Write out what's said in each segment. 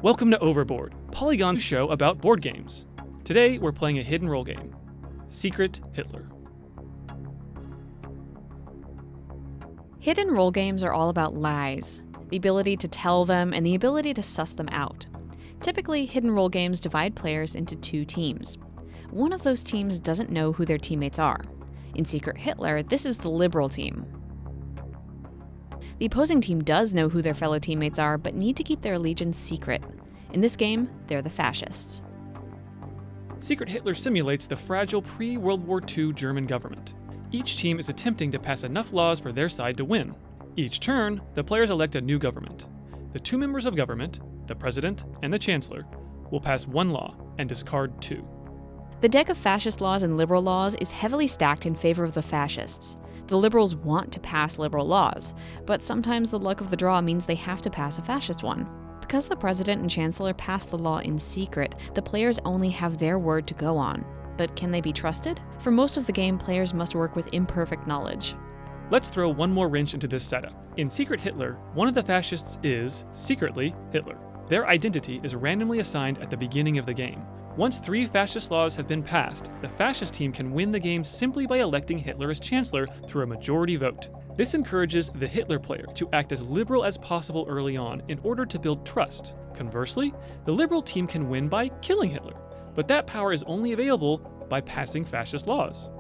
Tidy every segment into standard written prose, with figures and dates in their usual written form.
Welcome to Overboard, Polygon's show about board games. Today, we're playing a hidden role game, Secret Hitler. Hidden role games are all about lies, the ability to tell them, and the ability to suss them out. Typically, hidden role games divide players into two teams. One of those teams doesn't know who their teammates are. In Secret Hitler, this is the liberal team. The opposing team does know who their fellow teammates are, but need to keep their allegiance secret. In this game, they're the fascists. Secret Hitler simulates the fragile pre-World War II German government. Each team is attempting to pass enough laws for their side to win. Each turn, the players elect a new government. The two members of government, the president and the chancellor, will pass one law and discard two. The deck of fascist laws and liberal laws is heavily stacked in favor of the fascists. The liberals want to pass liberal laws, but sometimes the luck of the draw means they have to pass a fascist one. Because the president and chancellor pass the law in secret, the players only have their word to go on. But can they be trusted? For most of the game, players must work with imperfect knowledge. Let's throw one more wrench into this setup. In Secret Hitler, one of the fascists is, secretly, Hitler. Their identity is randomly assigned at the beginning of the game. Once 3 fascist laws have been passed, the fascist team can win the game simply by electing Hitler as chancellor through a majority vote. This encourages the Hitler player to act as liberal as possible early on in order to build trust. Conversely, the liberal team can win by killing Hitler, but that power is only available by passing fascist laws.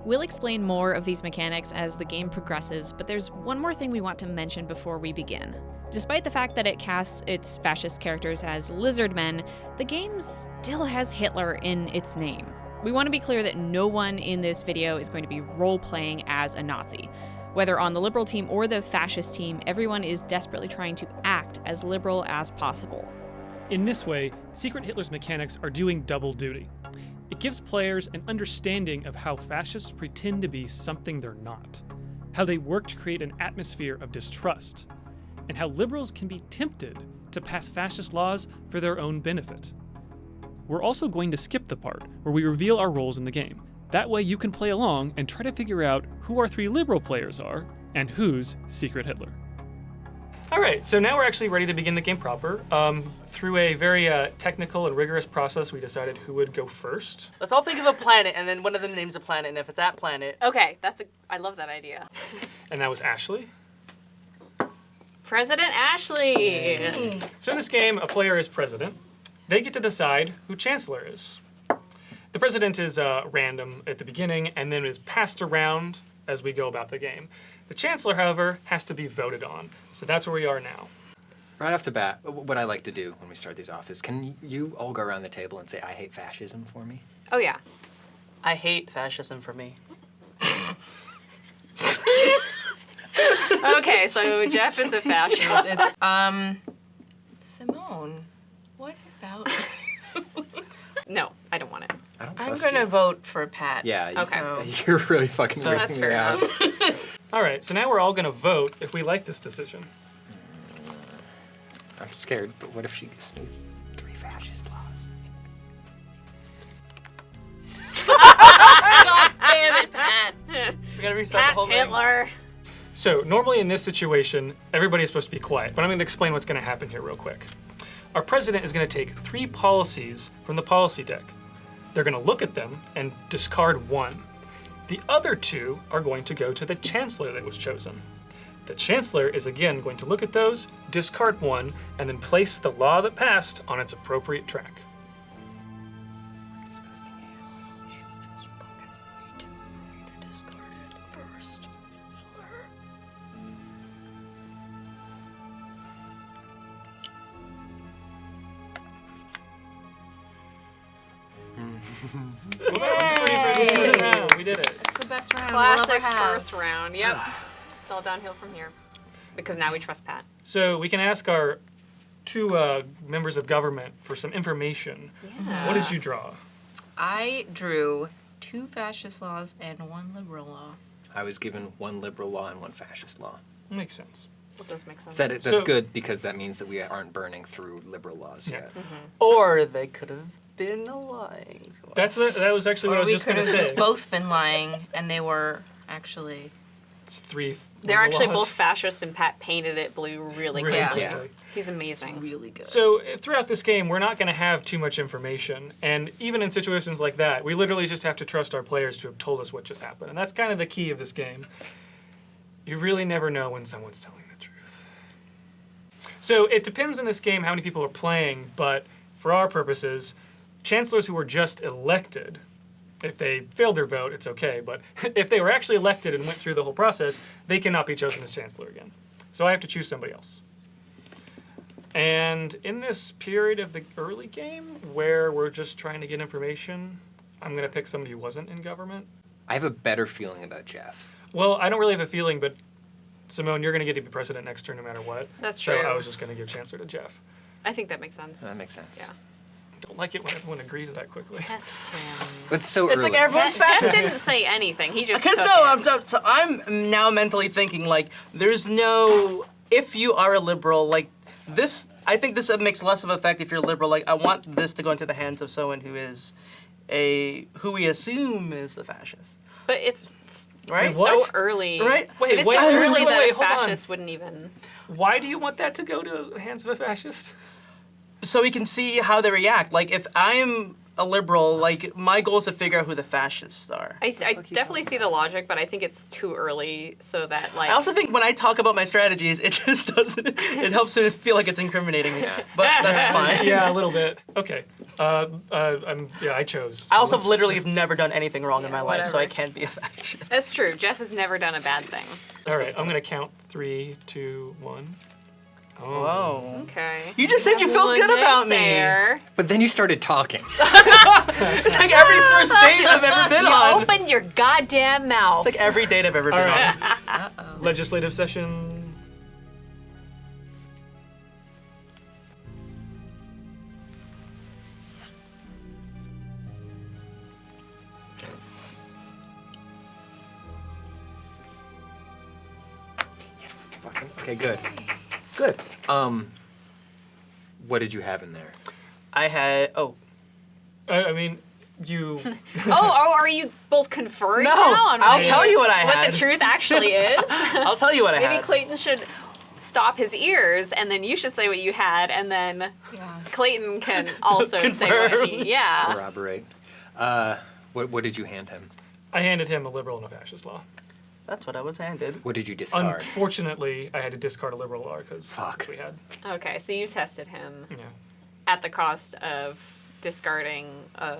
We'll explain more of these mechanics as the game progresses, but there's one more thing we want to mention before we begin. Despite the fact that it casts its fascist characters as lizard men, the game still has Hitler in its name. We want to be clear that no one in this video is going to be role-playing as a Nazi. Whether on the liberal team or the fascist team, everyone is desperately trying to act as liberal as possible. In this way, Secret Hitler's mechanics are doing double duty. It gives players an understanding of how fascists pretend to be something they're not, how they work to create an atmosphere of distrust, and how liberals can be tempted to pass fascist laws for their own benefit. We're also going to skip the part where we reveal our roles in the game. That way you can play along and try to figure out who our 3 liberal players are and who's Secret Hitler. All right, so now we're actually ready to begin the game proper. Through a very technical and rigorous process, we decided who would go first. Let's all think of a planet, and then one of them names a planet, and if it's that planet... Okay, I love that idea. And that was Ashley. President Ashley! So in this game, a player is president. They get to decide who chancellor is. The president is random at the beginning, and then is passed around as we go about the game. The chancellor, however, has to be voted on. So that's where we are now. Right off the bat, what I like to do when we start these off is, can you all go around the table and say, I hate fascism for me? Oh yeah. I hate fascism for me. Okay, so Jeff is a fascist. Simone, what about... No, I don't want it. I don't I'm trust gonna you. vote for Pat. Yeah, Okay. You're really fucking So weirding that's me fair out. All right, so now we're all gonna vote if we like this decision. I'm scared, but what if she gives me 3 fascist laws? God damn it, Pat. We gotta restart the whole thing. Hitler! So normally in this situation, everybody is supposed to be quiet, but I'm gonna explain what's gonna happen here real quick. Our president is gonna take 3 policies from the policy deck. They're gonna look at them and discard 1. The other 2 are going to go to the chancellor that was chosen. The chancellor is again going to look at those, discard 1, and then place the law that passed on its appropriate track. Yay. We did it. It's the best round Classic we'll ever have. first round, yep. It's all downhill from here. Because now we trust Pat. So we can ask our 2 members of government for some information. Yeah. What did you draw? I drew 2 fascist laws and 1 liberal law. I was given 1 liberal law and 1 fascist law. Makes sense. That does make sense. That's So- good because that means that we aren't burning through liberal laws Yeah. yet. Or they could have been lying to us. That was actually what I Or was we just could going to have say. just both been lying, and they were actually 3. They're actually laws. both fascist, and Pat painted it blue really Really quickly. quickly. He's amazing. Really good. So throughout this game, we're not going to have too much information, and even in situations like that, we literally just have to trust our players to have told us what just happened, and that's kind of the key of this game. You really never know when someone's telling the truth. So it depends in this game how many people are playing, but for our purposes, chancellors who were just elected, if they failed their vote, it's okay, but if they were actually elected and went through the whole process, they cannot be chosen as chancellor again. So I have to choose somebody else. And in this period of the early game, where we're just trying to get information, I'm going to pick somebody who wasn't in government. I have a better feeling about Jeff. Well, I don't really have a feeling, but Simone, you're going to get to be president next turn no matter what. That's So true. I was just going to give chancellor to Jeff. I think that makes sense. That makes sense. Yeah. Don't like it when everyone agrees that quickly. Test him. It's so It's early. like everyone's Jeff fascist. didn't say anything. He just Because took no, it. so I'm now mentally thinking like, there's no, if you are a liberal, like this, I think this makes less of an effect if you're liberal. Like, I want this to go into the hands of someone who is who we assume is the fascist, But it's right? so What? early. Right? But Wait, it's wait, so wait, early wait, that wait, a hold on. fascist wouldn't even. Why do you want that to go to the hands of a fascist? So we can see how they react. Like, if I'm a liberal, like, my goal is to figure out who the fascists are. I definitely see the logic, but I think it's too early so that, like. I also think when I talk about my strategies, it just doesn't, it helps to feel like it's incriminating me. But that's fine. Yeah, a little bit. Okay. I chose. I also Let's- literally have never done anything wrong in Yeah, my life, so whatever. I can't be a fascist. That's true. Jeff has never done a bad thing. All right, I'm going to count 3, 2, 1. Oh. Whoa. Okay. You just said you felt good about me. Naysayer. But then you started talking. It's like every first date I've ever been You on. opened your goddamn mouth. It's like every date I've ever All been right. on. Legislative session. Okay, good. Good. What did you have in there? I had, I mean, you. Oh, are you both conferring No, now on I'll what tell you what I what had. the truth actually is? I'll tell you what I Maybe had. Clayton should stop his ears, and then you should say what you had, and then Clayton can also say what Confirm. he. Yeah. Corroborate. What did you hand him? I handed him a liberal and a fascist law. That's what I was handed. What did you discard? Unfortunately, I had to discard a liberal law because Fuck. we had. Okay, so you tested him Yeah. at the cost of discarding a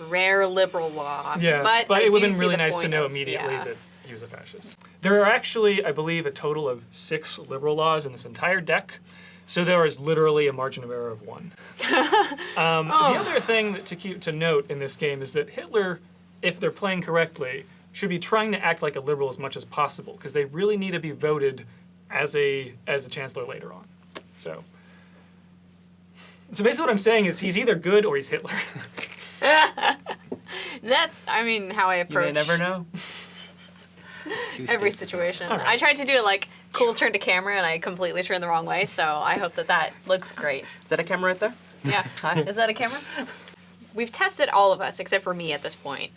rare liberal law. Yeah, but I it would do have been see really the nice to point know of- immediately yeah. that he was a fascist. There are actually, I believe, a total of 6 liberal laws in this entire deck, so there is literally a margin of error of 1. The other thing that to note in this game is that Hitler, if they're playing correctly, should be trying to act like a liberal as much as possible, because they really need to be voted as a chancellor later on. So basically what I'm saying is he's either good or he's Hitler. That's, I mean, how I You approach may never know. Two every states. situation. All right. I tried to do like cool turn to camera, and I completely turned the wrong way. So I hope that looks great. Is that a camera right there? Yeah. Hi. Is that a camera? We've tested all of us except for me at this point.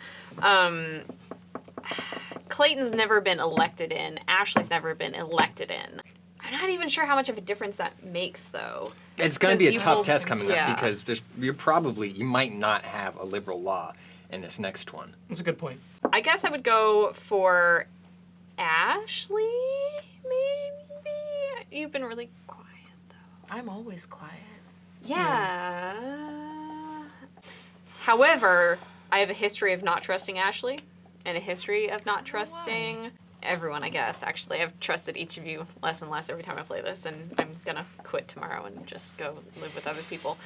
Clayton's never been elected in. Ashley's never been elected in. I'm not even sure how much of a difference that makes, though. It's going to be 'Cause a you tough both- test coming yeah. up because you might not have a liberal law in this next one. That's a good point. I guess I would go for Ashley, maybe? You've been really quiet, though. I'm always quiet. Yeah. However, I have a history of not trusting Ashley and a history of not trusting everyone, I guess. Actually, I've trusted each of you less and less every time I play this, and I'm gonna quit tomorrow and just go live with other people.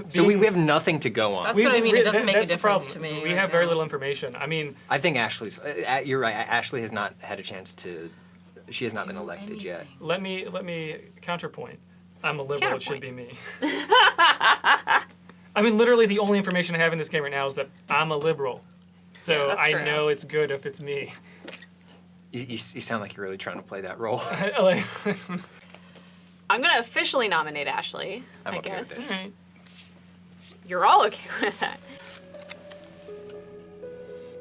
So we have nothing to go on. That's what I mean. It doesn't make a that's the difference problem. to me We right have very now. little information. I mean, I think Ashley's. You're right. Ashley has not had a chance to. She has not been elected yet. let me counterpoint. I'm a liberal. It should be me. I mean, literally, the only information I have in this game right now is that I'm a liberal. So Yeah, that's I true. know it's good if it's me. You sound like you're really trying to play that role. Like, I'm gonna officially nominate Ashley, I'm I okay with guess. this. alright. You're all okay with that.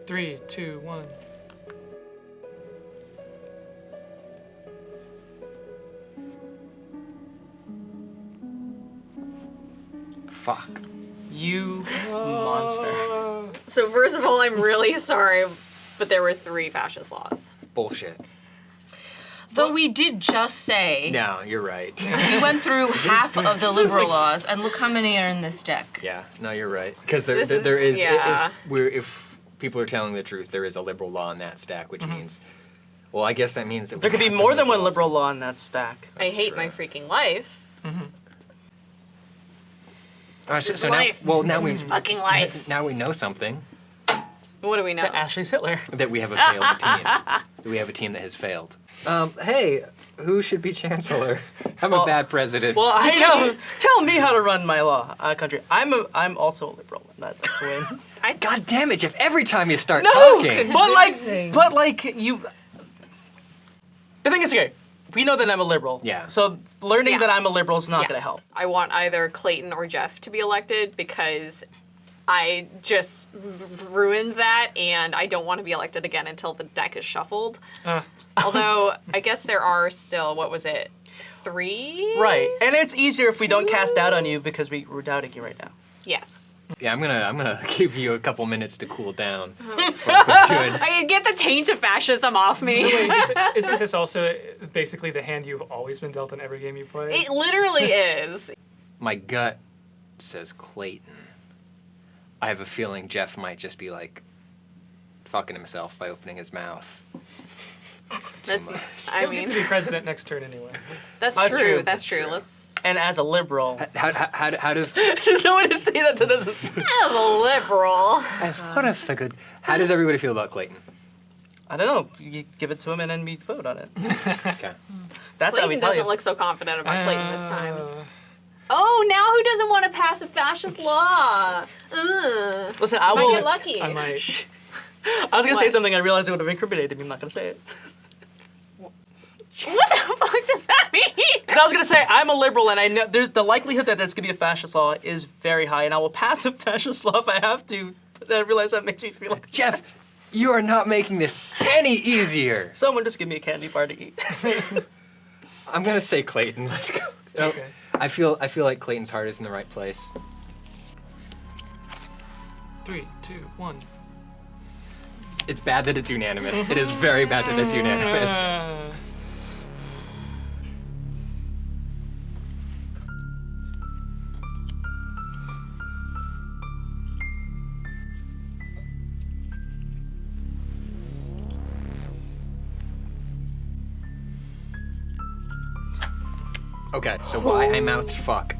3, 2, 1. Fuck. You monster. So first of all, I'm really sorry, but there were 3 fascist laws. Bullshit. Though we did just say No, you're right. we went through half of the liberal laws, and look how many are in this deck. Yeah, no, you're right. Because there This is, is- yeah. if people are telling the truth, there is a liberal law in that stack, which means, well, I guess that means that There could be some more than one laws. liberal law in that stack. I hate true. my freaking life. All right, This is so life. now This we is fucking life. now we know something What do we know? That Ashley's Hitler. that we have a failed team. That we have a team that has failed. Hey, who should be chancellor? I'm a Well- bad president. Well, I know. Tell me how to run my country. I'm also a liberal. That's a win. God damn it, Jeff! Every time you start No, talking, but like you. The thing is here, we know that I'm a liberal. Yeah. So learning Yeah. that I'm a liberal is not Yeah. going to help. I want either Clayton or Jeff to be elected because I just ruined that and I don't want to be elected again until the deck is shuffled. Although, I guess there are still, 3? Right. And it's easier if we don't cast doubt on you because we're doubting you right now. Yes. yeah, I'm gonna give you a couple minutes to cool down. Good. I get the taint of fascism off me. Wait, isn't this also basically the hand you've always been dealt in every game you play? It literally is. My gut says Clayton. I have a feeling Jeff might just be like fucking himself by opening his mouth. That's, much. I He'll mean, get to be president next turn anyway. that's That's true. true. That's That's true. true. Let's. And as a liberal, How do there's no way to say that to this. As a liberal. as what if the good? How does everybody feel about Clayton? I don't know. You give it to him and then we vote on it. Okay. That's how we Clayton tell doesn't you. look so confident about Clayton this time. Uh, Oh, now who doesn't want to pass a fascist law? Ugh. Listen, I Might will. get lucky. I might. I was gonna say What? something. I realized it would have incriminated me. I'm not gonna say it. What the fuck does that mean? Because I was gonna say I'm a liberal, and I know there's the likelihood that there's gonna be a fascist law is very high, and I will pass a fascist law if I have to. But I realize that makes me feel like Jeff, you are not making this any easier. someone just give me a candy bar to eat. I'm gonna say Clayton. Let's go. Okay. I feel like Clayton's heart is in the right place. 3, 2, 1. It's bad that it's unanimous. It is very bad that it's unanimous. Okay, so why I mouthed fuck?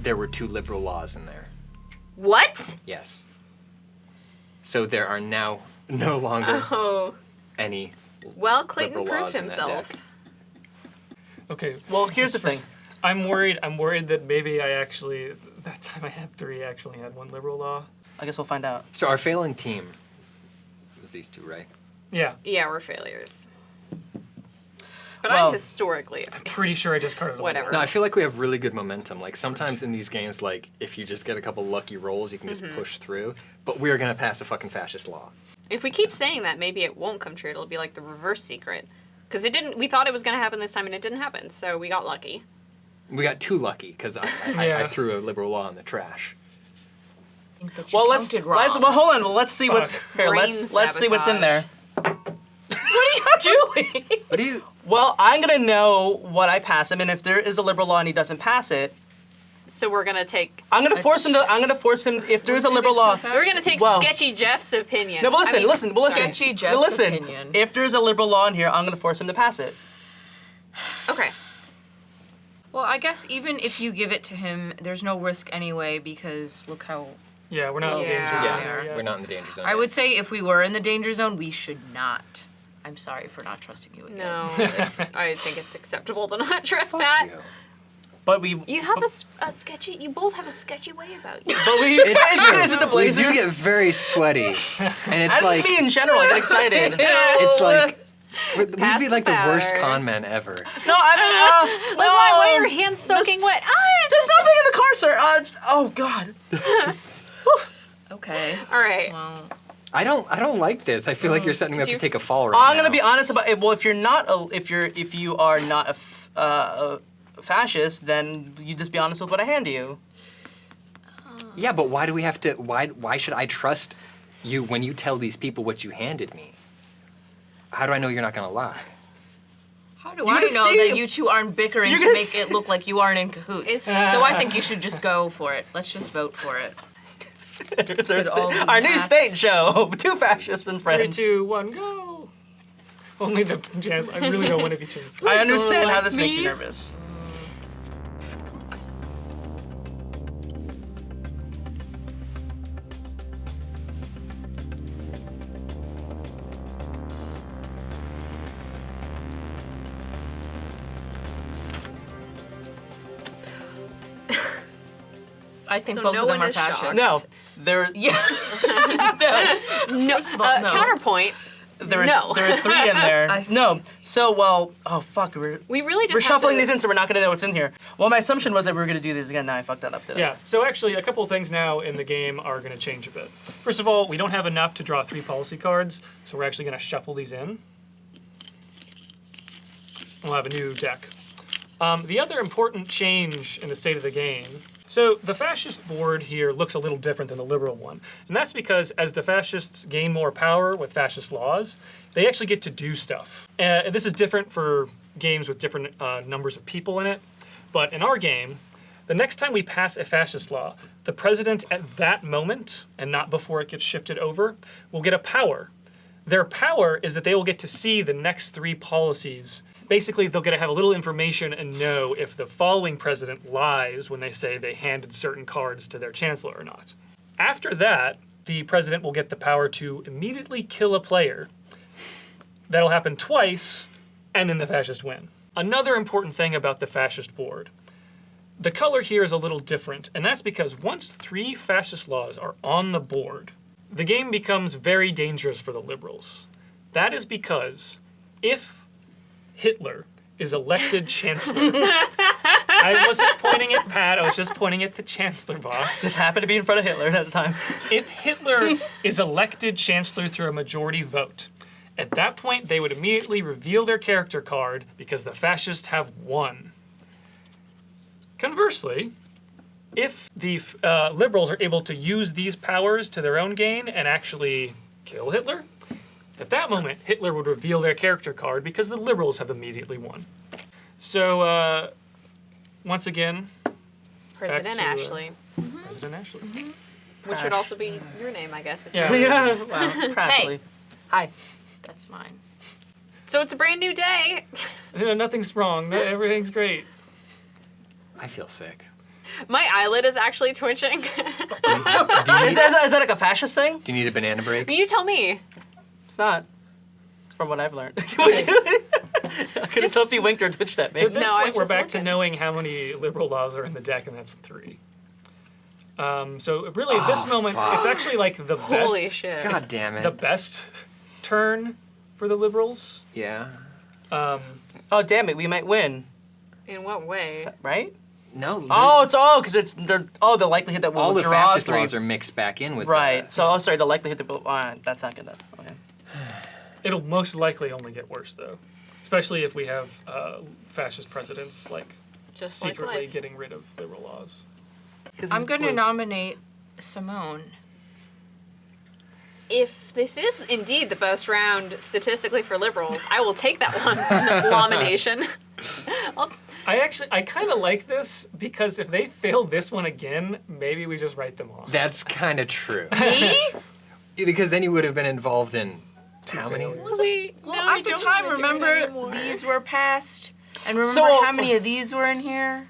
There were 2 liberal laws in there. What? Yes. So there are now no longer Oh. any Well, Clayton liberal proved laws in that himself. deck. Okay. Well, here's just the for- thing. I'm worried that maybe I actually, that time I had 3, I actually had 1 liberal law. I guess we'll find out. So our failing team was these 2, right? Yeah. Yeah, we're failures. But Well- I'm historically a Pretty sure I discarded a Whatever. No, I feel like we have really good momentum. Like sometimes in these games, like if you just get a couple lucky rolls, you can just push through. But we are gonna pass a fucking fascist law. If we keep saying that, maybe it won't come true. It'll be like the reverse secret. Because it didn't. We thought it was going to happen this time, and it didn't happen. So we got lucky. We got 2 lucky because I Yeah. threw a liberal law in the trash. Well, let's hold on. Well, let's see what's Fuck. here. Brain Let's see what's in there. What are you doing? What do you? Well, I'm gonna know what I pass him, and if there is a liberal law and he doesn't pass it, So we're gonna take. I'm gonna force him to. I'm gonna force him. If there is a liberal law, We're gonna take Well- Sketchy Jeff's opinion. no, but listen, I mean, listen, but listen, Sketchy but Jeff's listen. opinion. If there's a liberal law in here, I'm gonna force him to pass it. Okay. Well, I guess even if you give it to him, there's no risk anyway because look how. Yeah, we're not in Yeah. danger zone Yeah, there yet. we're not in the danger zone. I yet. would say if we were in the danger zone, we should not. I'm sorry for not trusting you again. No, I think it's acceptable to not trust Fuck Pat. you. But we. You have a sketchy. You both have a sketchy way about you. But we. It's Is it the We Blazers? do get very sweaty, and it's I like just mean in general. I get excited. it's like we'd Pass be the like the worst powder. con men ever. No, I mean. Like, why are your hands soaking wet? There's nothing in the car, sir. Oh God. Okay. All right. Well, I don't like this. I feel like you're setting me up Do to you- take a fall right I'm now. gonna be honest about it. Well, if you are not a fascist, then you just be honest with what I hand you. Yeah, but why do we have to? Why should I trust you when you tell these people what you handed me? How do I know you're not gonna lie? How do You're I gonna know see- that you two aren't bickering You're to gonna make see- it look like you aren't in cahoots? So I think you should just go for it. Let's just vote for it. all be Our new maths. stage show. 2 fascists and 3, friends. 2, 1, go. Only the chance. I really don't want to be chased. I understand how Like this makes you me. nervous. I think So both no of them one are is shocked. fascists. No, there, Yeah. no. First of all, no. Counterpoint. there, No. there are 3 in there. I think No, so well, oh fuck, We really just we're have shuffling to- these in, so we're not gonna know what's in here. Well, my assumption was that we were gonna do these again. Now I fucked that up. Didn't I? Yeah, so actually, a couple of things now in the game are going to change a bit. First of all, we don't have enough to draw 3 policy cards, so we're actually going to shuffle these in. We'll have a new deck. The other important change in the state of the game. So the fascist board here looks a little different than the liberal one. And that's because as the fascists gain more power with fascist laws, they actually get to do stuff. And this is different for games with different numbers of people in it. But in our game, the next time we pass a fascist law, the president at that moment, and not before it gets shifted over, will get a power. Their power is that they will get to see the next 3 policies. Basically, they'll get to have a little information and know if the following president lies when they say they handed certain cards to their chancellor or not. After that, the president will get the power to immediately kill a player. That'll happen twice, and then the fascists win. Another important thing about the fascist board. The color here is a little different, and that's because once 3 fascist laws are on the board, the game becomes very dangerous for the liberals. That is because if Hitler is elected chancellor. I wasn't pointing at Pat, I was just pointing at the chancellor box. Just happened to be in front of Hitler at the time. If Hitler is elected chancellor through a majority vote, at that point they would immediately reveal their character card because the fascists have won. Conversely, if the liberals are able to use these powers to their own gain and actually kill Hitler, at that moment, Hitler would reveal their character card because the liberals have immediately won. So, once again, President to, Ashley, President Ashley. which would also be your name, I guess. If Yeah. Yeah, wow, practically. Hi. That's mine. So it's a brand new day. Nothing's wrong. Everything's great. I feel sick. My eyelid is actually twitching. Is that like a fascist thing? Do you need a banana break? You tell me. It's not. From what I've learned. I couldn't tell if you winked or twitched at me. So at this No, I point, was we're just back to looking. knowing how many liberal laws are in the deck, and that's 3. So really, at this moment, it's actually like the Holy best, shit. God damn it. the best turn for the liberals. Yeah. Oh, damn it, we might win. In what way? Right? No. Oh, it's all because it's the likelihood that we'll all the draw fascist 3. laws are mixed back in with Right. that. So, oh, sorry, the likelihood that we'll. That's not good enough. Okay. It'll most likely only get worse, though, especially if we have fascist presidents like Just like secretly life. getting rid of liberal laws. I'm going to nominate Simone. If this is indeed the best round statistically for liberals, I will take that one. The nomination. I kind of like this because if they fail this one again, maybe we just write them off. That's kind of true. Me? Because then you would have been involved in how many? Wait, Well, no, I at the don't time, wanna do it remember anymore. these were passed, and remember So- how many of these were in here?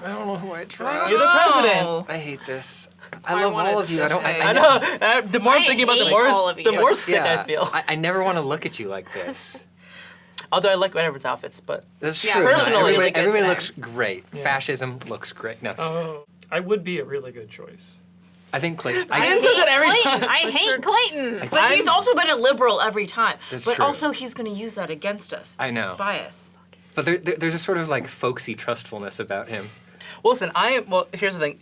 I don't know who I tried. You're the president. Oh. I hate this. I love wanted all of you. I don't. okay. I know. The more I'm I thinking about it, hate the more all of you. the more sick Yeah, I feel. I never want to look at you like this. Although I like everyone's outfits, but That's Yeah, true. personally, everybody, really good everybody today. looks great. Yeah. Fascism looks great. No, Oh, I would be a really good choice. I think Clayton. Ian says it every Clayton. time. I hate Clayton. But he's also been a liberal every time. That's but true. also he's going to use that against us. I know. Bias. But there's a sort of like folksy trustfulness about him. well, listen. Well, here's the thing.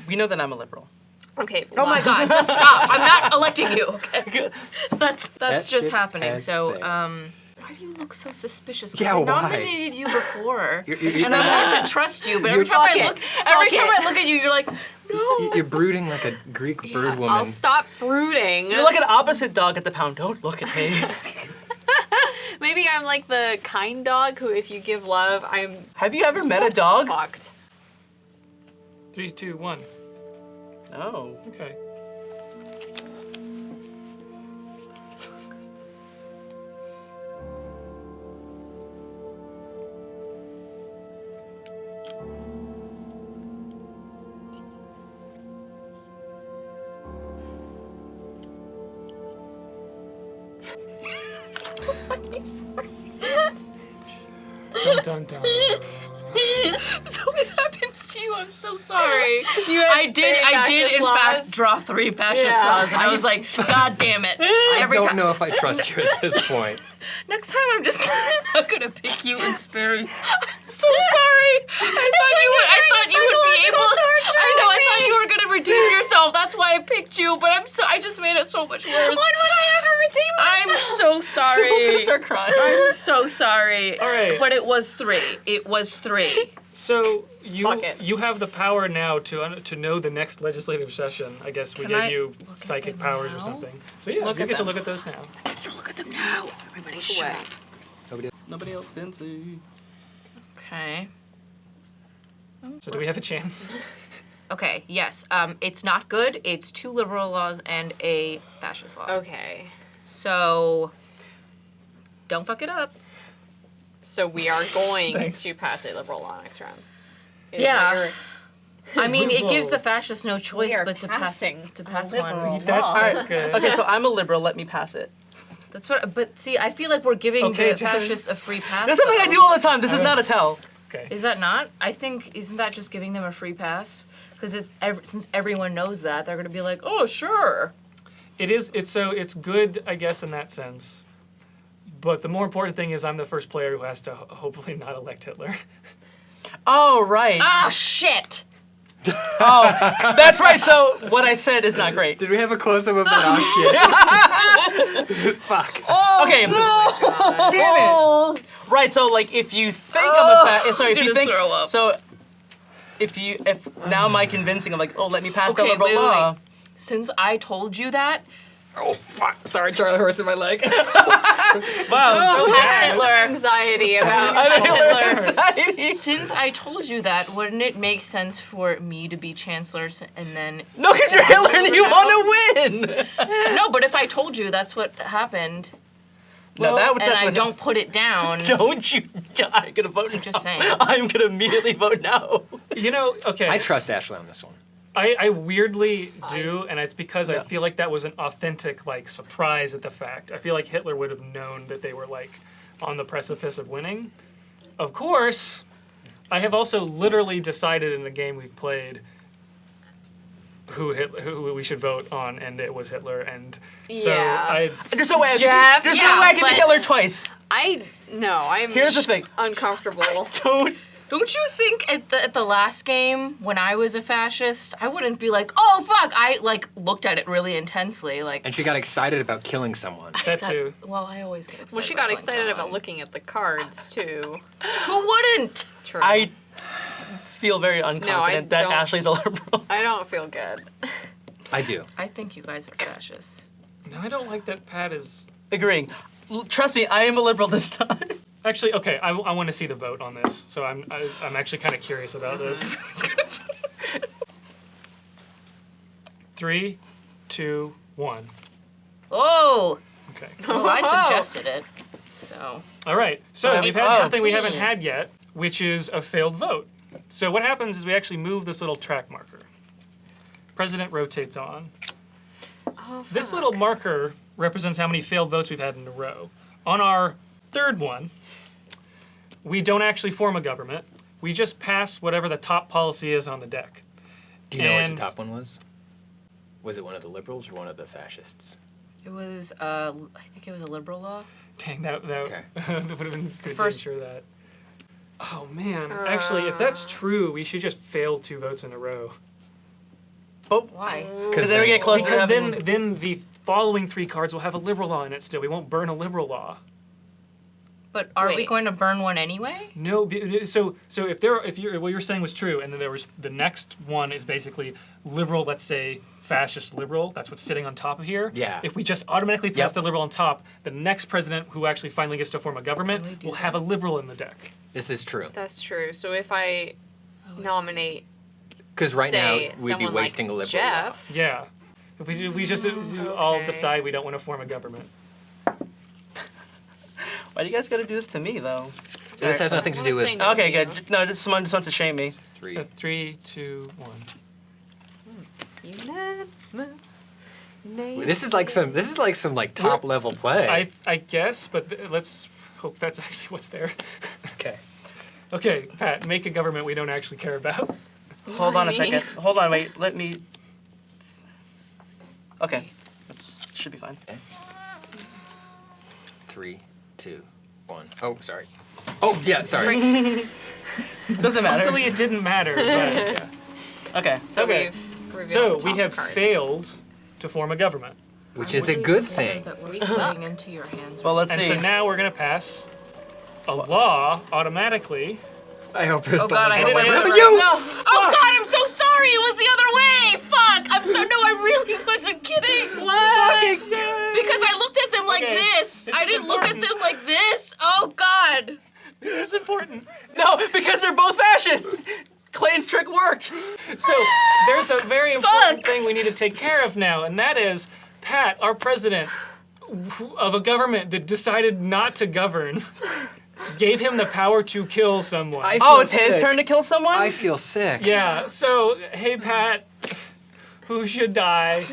We know that I'm a liberal. Okay. Oh my God! Just stop! I'm not electing you. Okay. That's That just shit happening. has So, said. why do you look so suspicious? 'Cause Yeah, I why? nominated you before, You're and I want to trust you. But every time Fuck I it. look, every Fuck time it. I look at you, you're like, You're brooding like a Greek bird woman. I'll stop brooding. You're like an opposite dog at the pound. Don't look at me. Maybe I'm like the kind dog who, if you give love, I'm. Have you ever met a dog? Fucked. 3, 2, 1. Oh. Okay. Dun, dun, dun. This always happens to you. I'm so sorry. I did in fact draw 3 fascist laws, and I was like, God damn it! I don't know if I trust you at this point. Next time, I'm just not gonna pick you and spare you. I'm so sorry. I thought you would be able. I thought you were gonna redeem yourself. That's why I picked you. But I just made it so much worse. When would I ever redeem myself? I'm so sorry. Someone's gonna start crying. I'm so sorry. All right. But it was 3. It was 3. So Fuck it. you have the power now to know the next legislative session. I guess we Can gave I you look at psychic them powers or now? something. So yeah, Look you at get to them. look at those now. Look at them now. Everybody shut Away. up. Nobody else can see. Okay. So do we have a chance? Okay, yes. It's not good. It's 2 liberal laws and a fascist law. Okay. So don't fuck it up. So we are going Thanks. to pass a liberal law next round. Yeah. I mean, it gives Whoa. the fascists no choice are but to pass passing to pass a liberal one. That's law. that's good. Okay, so I'm a liberal. Let me pass it. That's what. But see, I feel like we're giving Okay, the Jen. fascists a free pass. That's something I though. do all the time. This is not a tell. Okay. Is that not? I think isn't that just giving them a free pass? Because since everyone knows that, they're gonna be like, oh sure. It is. It's good, I guess, in that sense. But the more important thing is I'm the first player who has to hopefully not elect Hitler. Oh, right. Ah shit. Oh, that's right. So what I said is not great. Did we have a close-up of that? Oh, shit. Fuck. Oh Okay. no. Damn it. Right. So like, if you think I'm a sorry, if I'm you gonna think throw up. so, if now my convincing, I'm like, oh, let me pass the Okay, liberal wait. law. Since I told you that, Oh, fuck. Sorry, Charlie horse in my leg. Wow. So that's bad. Hitler. Anxiety about I have Hitler Hitler. anxiety. Since I told you that, wouldn't it make sense for me to be chancellor and then? No, because you're Hitler and you want to win. No, but if I told you that's what happened, No, that would and that's I what- don't put it down, Don't you? I'm gonna vote. I'm just no. saying. I'm gonna immediately vote no. You know, okay. I trust Ashley on this one. I weirdly do, and it's because I Yeah. feel like that was an authentic like surprise at the fact. I feel like Hitler would have known that they were like on the precipice of winning. Of course, I have also literally decided in the game we've played who we should vote on, and it was Hitler. And so Yeah. There's no way. Jeff, There's yeah, no way I can be but- Hitler twice. I'm Here's the thing. uncomfortable. Don't. Don't you think at the last game when I was a fascist, I wouldn't be like, oh fuck, I like looked at it really intensely, like. And she got excited about killing someone. that too. Well, I always get excited. Well, she about got killing excited about someone. looking at the cards too. Who wouldn't? True. I feel very unconfident that don't. Ashley's a liberal. I don't feel good. I do. I think you guys are fascists. No, I don't like that Pat is. Agreeing. Trust me, I am a liberal this time. Actually, okay, I want to see the vote on this, so I'm actually kind of curious about this. 3, 2, 1. Oh, Okay. well, I suggested it, so. All right. So Oh. we've had Oh. something we haven't had yet, which is a failed vote. So what happens is we actually move this little track marker. President rotates on. Oh, This little marker represents how many failed votes we've had in a row. On our third one, we don't actually form a government. We just pass whatever the top policy is on the deck. Do you know what And- the top one was? Was it one of the liberals or one of the fascists? It was, I think it was a liberal law. Dang, that Okay. that would have been good First- to ensure that. Oh man, actually, if that's true, we should just fail 2 votes in a row. Why? Because then we get closer to Because having... then the following 3 cards will have a liberal law in it still. We won't burn a liberal law. But are we Wait. going to burn one anyway? No, so if what you're saying was true, and then there was the next one is basically liberal, let's say fascist liberal. That's what's sitting on top of here. Yeah. If we just automatically pass the liberal on top, the next president who actually finally gets to form a government will have a liberal in the deck. This is true. That's true. So if I nominate, Because right now say, we'd be someone wasting like a liberal. Jeff, Yeah. If we just all Okay. decide we don't want to form a government. Why do you guys gotta do this to me, though? This has nothing to do wanna with say no. Okay, good. No, someone just wants to shame me. 3. 3, 2, 1. unanimous. This is like some top level play. I guess, but let's hope that's actually what's there. Okay. Okay, Pat, make a government we don't actually care about. Hold on a Me? second. Hold on, wait. Let me. Okay. Should be fine. 3, 2, 1. Oh, sorry. Oh, yeah, sorry. Doesn't matter. Luckily, it didn't matter. But, yeah. Okay. So okay. we've revealed So the we top have card. failed to form a government, Which is a good thing. That we're sliding into your hands. Well, let's and see. so now we're gonna pass a law automatically. I hope it's Oh God, I hope I It is- remember. You! Oh God, I'm so sorry. It was the other way. Fuck. I'm so no. I really wasn't kidding. What? Because I looked at them like Okay, this. this I is didn't look at important. them like this. Oh God. This is important. No, because they're both fascists. Clayton's trick worked. So there's a very important Fuck. thing we need to take care of now, and that is Pat, our president of a government that decided not to govern, gave him the power to kill someone. Oh, it's his turn to kill someone? I feel sick. Yeah, so, hey, Pat, who should die?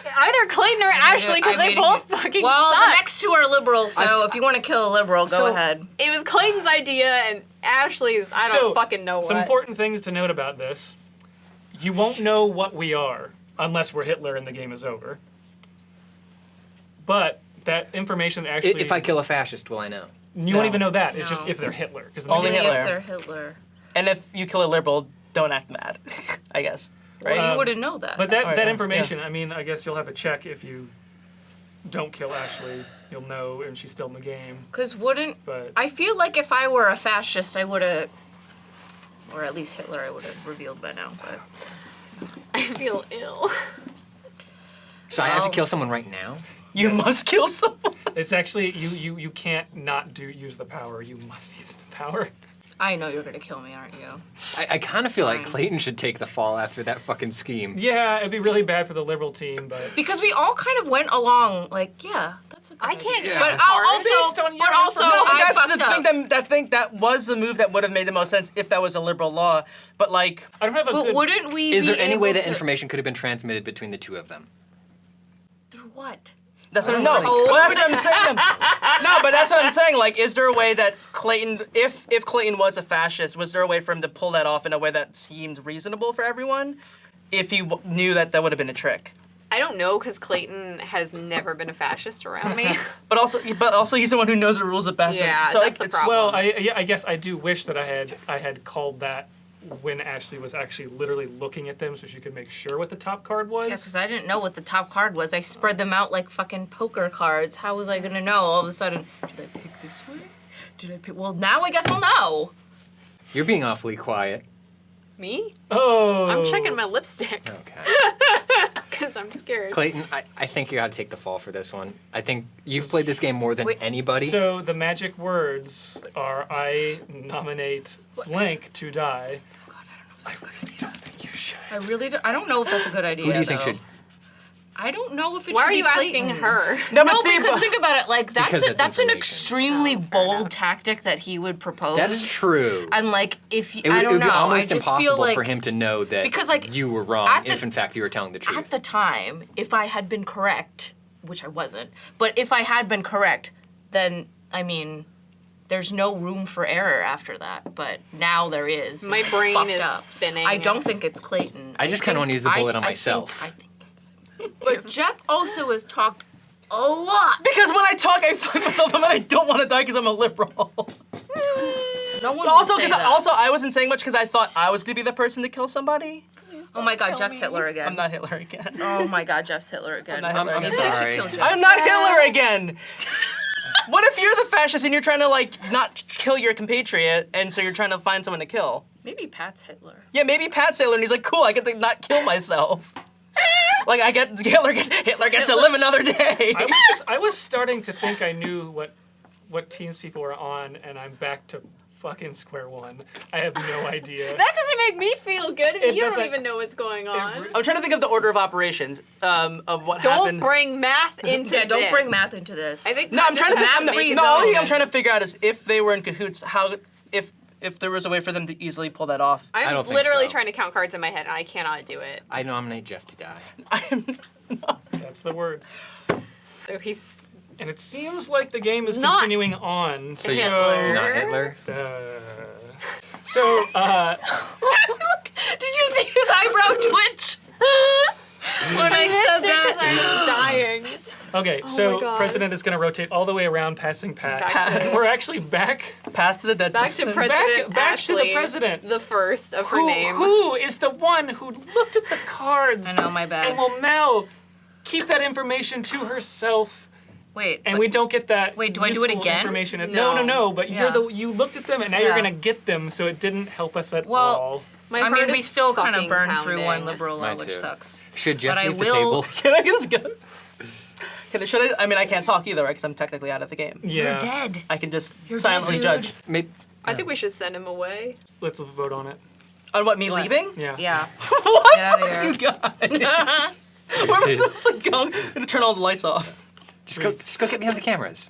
Either Clayton or Ashley, because I they made both fucking Well, suck. the next two are liberals, so if you want to kill a liberal, go ahead. It was Clayton's idea and Ashley's. I don't fucking know Some what. important things to note about this. You won't know what we are unless we're Hitler and the game is over. But that information actually... If I kill a fascist, will I know? You won't No. even know that. It's just No. if they're Hitler. 'Cause in Only the game, Hitler. If they're Hitler. And if you kill a liberal, don't act mad, I guess. Right? Well, you Um, wouldn't know that. But that, Alright, that yeah. information, I mean, I guess you'll have a check if you don't kill Ashley. You'll know, and she's still in the game. Because wouldn't... But I feel like if I were a fascist, I would have... Or at least Hitler, I would have revealed by now, but... I feel ill. So I have to Well- kill someone right now? You must kill someone. it's actually you can't not use the power. You must use the power. I know you're going to kill me, aren't you? I kind of feel like Fine. Clayton should take the fall after that fucking scheme. Yeah, it'd be really bad for the liberal team, but Because we all kind of went along, like, yeah, that's a good I can't idea. get But hard also, based on your but also, No, but I that's fucked the up. thing that was the move that would have made the most sense if that was a liberal law. But like, I don't have a But good. wouldn't we Is be there any way able that to- information could have been transmitted between the two of them? Through what? that's what I'm Oh. saying. Well, that's what I'm saying. No, but that's what I'm saying. Like, is there a way that Clayton, if Clayton was a fascist, was there a way for him to pull that off in a way that seemed reasonable for everyone? If he knew that would have been a trick. I don't know because Clayton has never been a fascist around me. But also, he's the one who knows the rules the best. Yeah, so that's like, the it's- problem. Well, I guess I do wish that I had called that when Ashley was actually literally looking at them, so she could make sure what the top card was. Yeah, because I didn't know what the top card was. I spread them out like fucking poker cards. How was I gonna know all of a sudden? Did I pick this way? Did I pick? Well, now I guess I'll know. You're being awfully quiet. Me? Oh, I'm checking my lipstick Okay. because I'm scared. Clayton, I think you got to take the fall for this one. I think you've played this game more than Wait, anybody. So the magic words are I nominate blank to die. God, I don't know if that's a good idea. Don't think you should. I really don't. I don't know if that's a good idea. Who do you think though. should? I don't know if it Why should are be you asking Clayton. her? No, No, see, because think about it. Like Because that's it's that's an information. extremely Oh, fair bold enough. tactic that he would propose. That's true. And like, if It would, I it don't would know, be almost I just impossible feel like for him to know that because, like, you were wrong at the- if in fact you were telling the truth. at the time, if I had been correct, which I wasn't, but if I had been correct, then I mean, there's no room for error after that. But now there is. My It's brain fucked is up. spinning. I don't think it's Clayton. I just kinda wanna use the bullet on I myself. think it's, but Jeff also has talked a lot. because when I talk, I find myself and I don't want to die because I'm a liberal. No one But also, will say because that. I wasn't saying much because I thought I was gonna be the person to kill somebody. Oh my God, Jeff's Hitler again. I'm not Hitler again. Oh my God, Jeff's Hitler again. I'm not Hitler Maybe again. we should Sorry. kill Jeff. I'm not Hitler again. What if you're the fascist and you're trying to like not kill your compatriot, and so you're trying to find someone to kill? Maybe Pat's Hitler. Yeah, maybe Pat's Hitler, and he's like, cool, I get to not kill myself. Like Hitler gets to live another day. I was starting to think I knew what teams people were on, and I'm back to fucking square one. I have no idea. That doesn't make me feel good if It you don't doesn't- even know what's going on. I'm trying to think of the order of operations of what Don't happened. bring math into this. Yeah, don't bring math into this. I think No, I'm trying to Math think. free No, the only thing zone. I'm trying to figure out is if they were in cahoots, how if there was a way for them to easily pull that off. I I'm don't think literally so. trying to count cards in my head, and I cannot do it. I nominate Jeff to die. I'm That's the words. So he's And it seems like the game is Not continuing on. So, Hitler. Not Hitler. So, Did you see his eyebrow twitch? When I said that. I was dying. okay, my so God. President is going to rotate all the way around, passing Pat. Back to- We're actually back. passed to the dead Back to person. President back to the Ashley, president. the first of her name. Who is the one who looked at the cards I know, my bad. and will now keep that information to herself, Wait, and but- we don't get that Wait, do I do it useful again? information. No. No, but Yeah. you looked at them and now you're Yeah. going to get them, so it didn't help us at Well, all. My I mean, heart we is still kind of fucking burned through one pounding. liberal law, Mine which too. sucks. Should Jeff But I leave the will- table? Can I get us go? Should I? I mean, I can't talk either, right? Because I'm technically out of the game. Yeah. You're dead. I can just You're silently dead, judge. Maybe. I think we should send him away. Let's vote on it. On what, me What? leaving? Yeah. Yeah. What? Get outta Fuck here. you guys. Where am I supposed to go? I'm gonna turn all the lights off. Just go get behind the cameras.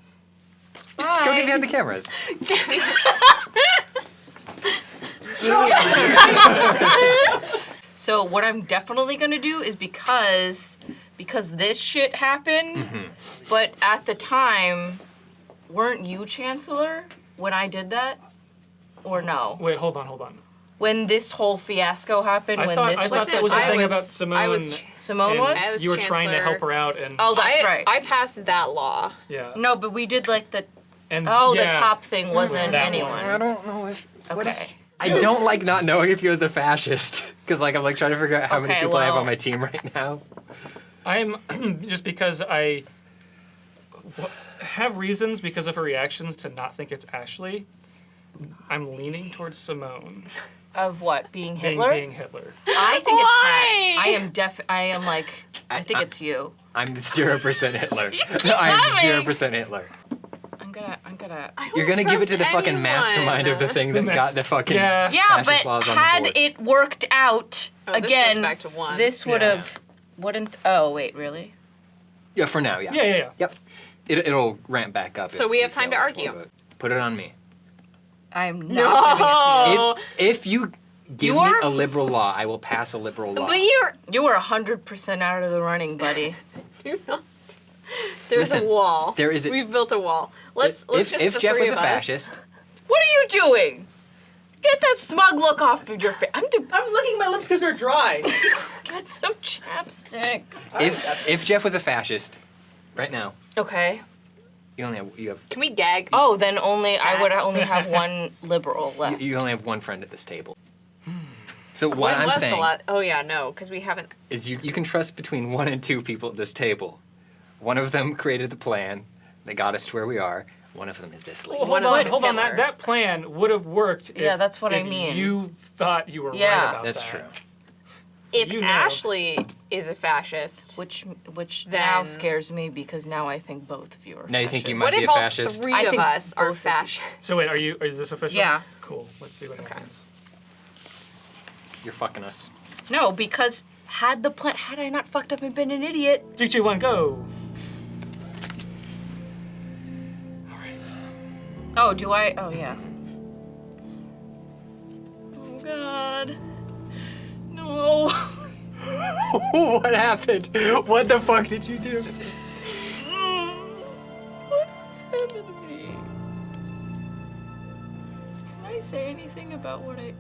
Just go get behind the cameras. So what I'm definitely gonna do is because this shit happened, but at the time, weren't you Chancellor when I did that? Or no? Wait, hold on. When this whole fiasco happened, I when thought this that was the I thing was- about Simone. I was- Simone and was? I was you were trying to Chancellor. help her out, and Oh, that's right. I passed that law. yeah. No, but we did like the And the yeah, top thing wasn't that anyone. one. I don't know if. Okay. I don't like not knowing if he was a fascist, because like I'm like trying to figure out how many Okay, people I have well- on my team right now. I'm just because I have reasons because of her reactions to not think it's Ashley. I'm leaning towards Simone Of what? Being Hitler? being Hitler. I think it's Why? Pat. I think it's you. I'm 0% Hitler. keep I'm laughing. 0% Hitler. I'm gonna. You're gonna give it to the fucking anyone. mastermind of the thing that got the fucking Yeah. Yeah, fascist but laws on the had board. it worked out Oh, this again, goes back to one. this would Yeah. have wouldn't. Oh wait, really? Yeah, for now, yeah. Yeah. Yep. It'll ramp back up. So if we have time to fail argue. before, but Put it on me. I'm not No. If you give You me are- a liberal law, I will pass a liberal law. But giving it to you. You were 100% out of the running, buddy. you're not. There's Listen, a wall. there is a- We've built a wall. Let's if just if the Jeff three was a of us. fascist, What are you doing? Get that smug look off of your face. I'm licking my lips because they're dry. Get some chapstick. if Jeff was a fascist, right now, Okay. you have Can we gag? Oh, then I would only have one liberal left. you only have one friend at this table. So what When I'm was the saying Oh yeah, no, because we haven't. is you can trust between 1 and 2 people at this table. One of them created the plan. They got us to where we are. One of them is this lady. Well, One hold of on, them hold is on. Hitler. That plan would have worked. Yeah, if, that's what I if mean. You thought you were Yeah. right about That's that. true. If you know. Ashley is a fascist, Which Then- now scares me because now I think both of you are Now you think you fascists. might what be if a all fascist. three I of think us are both of you. fascists? So wait, is this official? Yeah. Cool. Let's see what happens. You're fucking us. No, because had I not fucked up and been an idiot, 3, 2, 1, go. All right. oh, do I? Oh, yeah. Oh, God. No. What happened? What the fuck did you do? What has happened to me? Can I say anything about what I...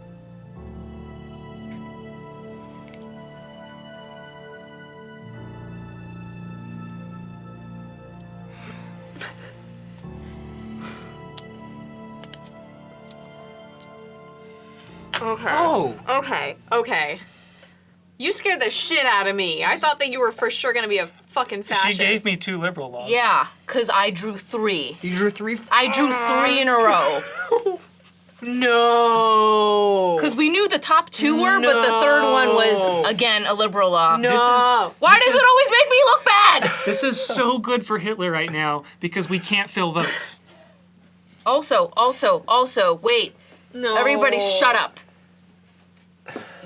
Okay. Oh! Okay. You scared the shit out of me. I thought that you were for sure gonna be a fucking fascist. She gave me 2 liberal laws. Yeah, because I drew 3. You drew 3. I drew 3 in a row. No. Because we knew the top 2 were, but the third one was, again, a liberal law. No. Why does it always make me look bad? This is so good for Hitler right now because we can't fill votes. Also, wait. No. Everybody shut up.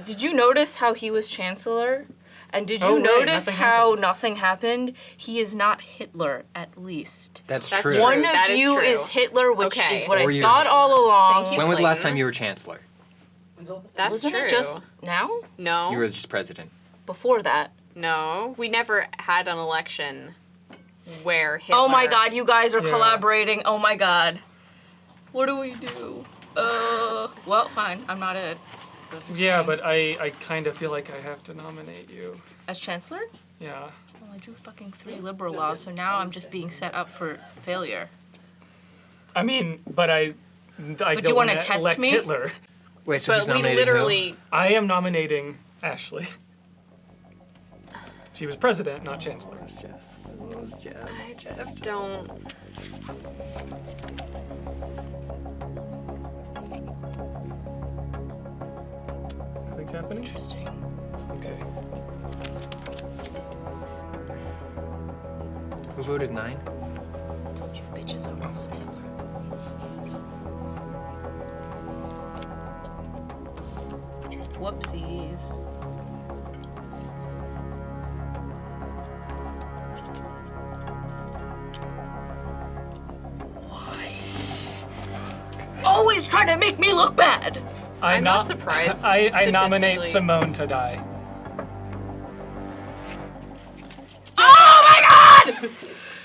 Did you notice how he was chancellor? And did you Oh, right, notice nothing how happened. nothing happened? He is not Hitler, at least. That's That's true. true. One That of is you true. is Hitler, which Okay. is what Or I you. thought all along. Thank you. When was the last Clayton. time you were chancellor? That's Wasn't true. it just now? No. You were just president. Before that. No. We never had an election where Hitler... Oh my god, you guys are Yeah. collaborating. Oh my god. What do we do? Well, fine. I'm not it. Yeah, but I kind of feel like I have to nominate you. As chancellor? Yeah. Well, I drew fucking 3 liberal laws, so now I'm just being set up for failure. I mean, but I don't you wanna wanna test elect me? Hitler. Wait, so But who's we nominating literally... I am nominating Ashley. She was president, not chancellor. Don't... Nothing's happening? Interesting. Okay. who? Who voted 9? Told you bitches I wasn't Hitler. Whoopsies. Always trying to make me look bad. I'm not surprised, I nominate statistically. Simone to die. Oh my god!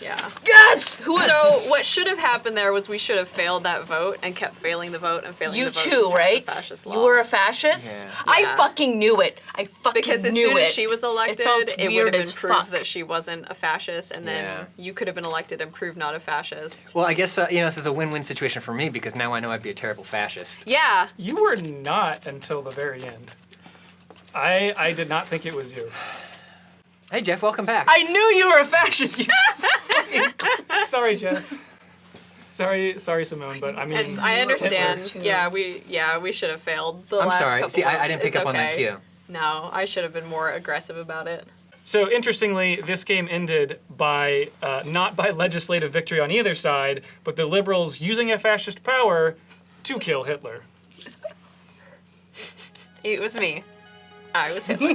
Yeah. Yes! So what should have happened there was we should have failed that vote and kept failing the vote and failing You the vote. to too, pass right? the fascist law. You were a fascist? Yeah. I Yeah. fucking knew it. I fucking Because as knew soon it. as she was elected, felt it would weird have been as proved fuck. that she wasn't a fascist, and then Yeah. you could have been elected and proved not a fascist. Well, I guess this is a win-win situation for me because now I know I'd be a terrible fascist. Yeah. You were not until the very end. I did not think it was you. Hey, Jeff, welcome back. I knew you were a fascist. You Sorry, Jeff. Sorry, Simone, but I mean, And I understand. too. Yeah, we should have failed the I'm last sorry. couple See, I votes. didn't pick It's up on that okay. cue. No, I should have been more aggressive about it. So interestingly, this game ended by not by legislative victory on either side, but the liberals using a fascist power to kill Hitler. It was me. I was Hitler.